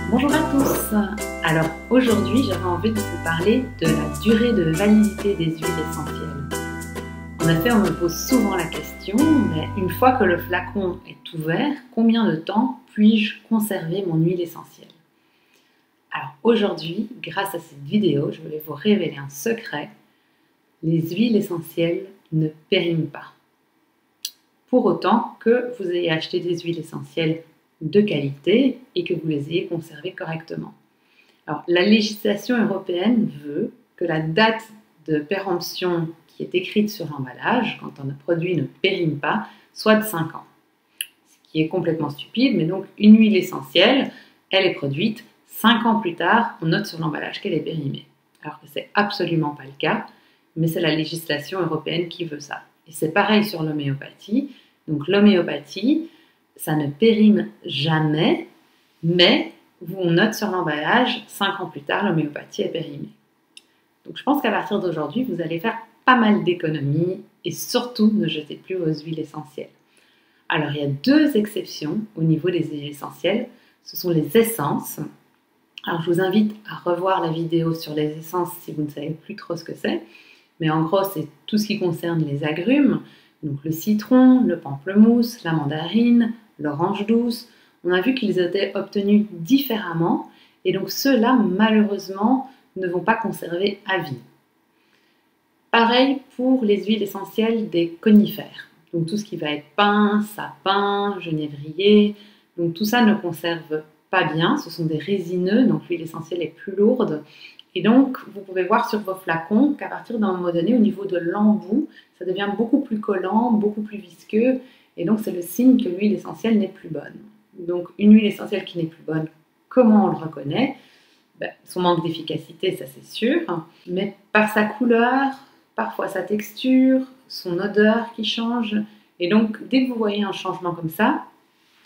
Bonjour à tous. Alors aujourd'hui j'avais envie de vous parler de la durée de validité des huiles essentielles. En effet, on me pose souvent la question, mais une fois que le flacon est ouvert, combien de temps puis-je conserver mon huile essentielle? Alors aujourd'hui, grâce à cette vidéo, je vais vous révéler un secret. Les huiles essentielles ne périment pas. Pour autant que vous ayez acheté des huiles essentielles de qualité et que vous les ayez conservées correctement. Alors, la législation européenne veut que la date de péremption qui est écrite sur l'emballage, quand un produit ne périme pas, soit de 5 ans. Ce qui est complètement stupide, mais donc une huile essentielle, elle est produite 5 ans plus tard, on note sur l'emballage qu'elle est périmée. Alors que c'est absolument pas le cas, mais c'est la législation européenne qui veut ça. Et c'est pareil sur l'homéopathie. Donc l'homéopathie, ça ne périme jamais, mais on note sur l'emballage, 5 ans plus tard, l'homéopathie est périmée. Donc je pense qu'à partir d'aujourd'hui, vous allez faire pas mal d'économies et surtout ne jetez plus vos huiles essentielles. Alors il y a 2 exceptions au niveau des huiles essentielles, ce sont les essences. Alors je vous invite à revoir la vidéo sur les essences si vous ne savez plus trop ce que c'est. Mais en gros, c'est tout ce qui concerne les agrumes, donc le citron, le pamplemousse, la mandarine, l'orange douce. On a vu qu'ils étaient obtenus différemment et donc ceux-là, malheureusement, ne vont pas conserver à vie. Pareil pour les huiles essentielles des conifères. Donc tout ce qui va être pin, sapin, genévrier, donc tout ça ne conserve pas bien. Ce sont des résineux, donc l'huile essentielle est plus lourde. Et donc, vous pouvez voir sur vos flacons qu'à partir d'un moment donné, au niveau de l'embout, ça devient beaucoup plus collant, beaucoup plus visqueux. Et donc, c'est le signe que l'huile essentielle n'est plus bonne. Donc, une huile essentielle qui n'est plus bonne, comment on le reconnaît? Son manque d'efficacité, ça c'est sûr. Mais par sa couleur, parfois sa texture, son odeur qui change. Et donc, dès que vous voyez un changement comme ça,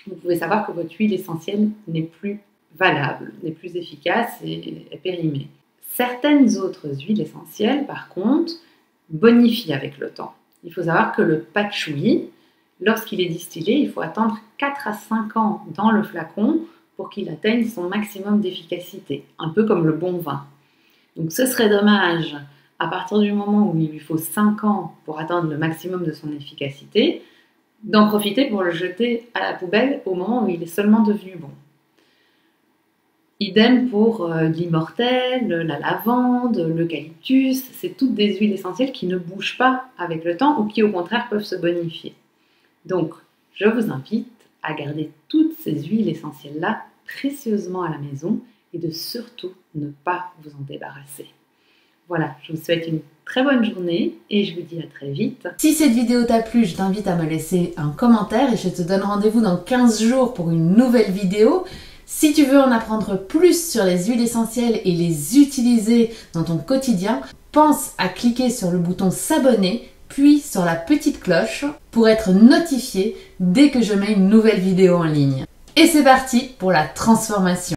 vous pouvez savoir que votre huile essentielle n'est plus valable, n'est plus efficace et est périmée. Certaines autres huiles essentielles, par contre, bonifient avec le temps. Il faut savoir que le patchouli, lorsqu'il est distillé, il faut attendre 4 à 5 ans dans le flacon pour qu'il atteigne son maximum d'efficacité, un peu comme le bon vin. Donc ce serait dommage, à partir du moment où il lui faut 5 ans pour atteindre le maximum de son efficacité, d'en profiter pour le jeter à la poubelle au moment où il est seulement devenu bon. Idem pour l'immortelle, la lavande, l'eucalyptus, c'est toutes des huiles essentielles qui ne bougent pas avec le temps ou qui au contraire peuvent se bonifier. Donc, je vous invite à garder toutes ces huiles essentielles-là précieusement à la maison et de surtout ne pas vous en débarrasser. Voilà, je vous souhaite une très bonne journée et je vous dis à très vite. Si cette vidéo t'a plu, je t'invite à me laisser un commentaire et je te donne rendez-vous dans 15 jours pour une nouvelle vidéo. Si tu veux en apprendre plus sur les huiles essentielles et les utiliser dans ton quotidien, pense à cliquer sur le bouton s'abonner, puis sur la petite cloche pour être notifié dès que je mets une nouvelle vidéo en ligne. Et c'est parti pour la transformation.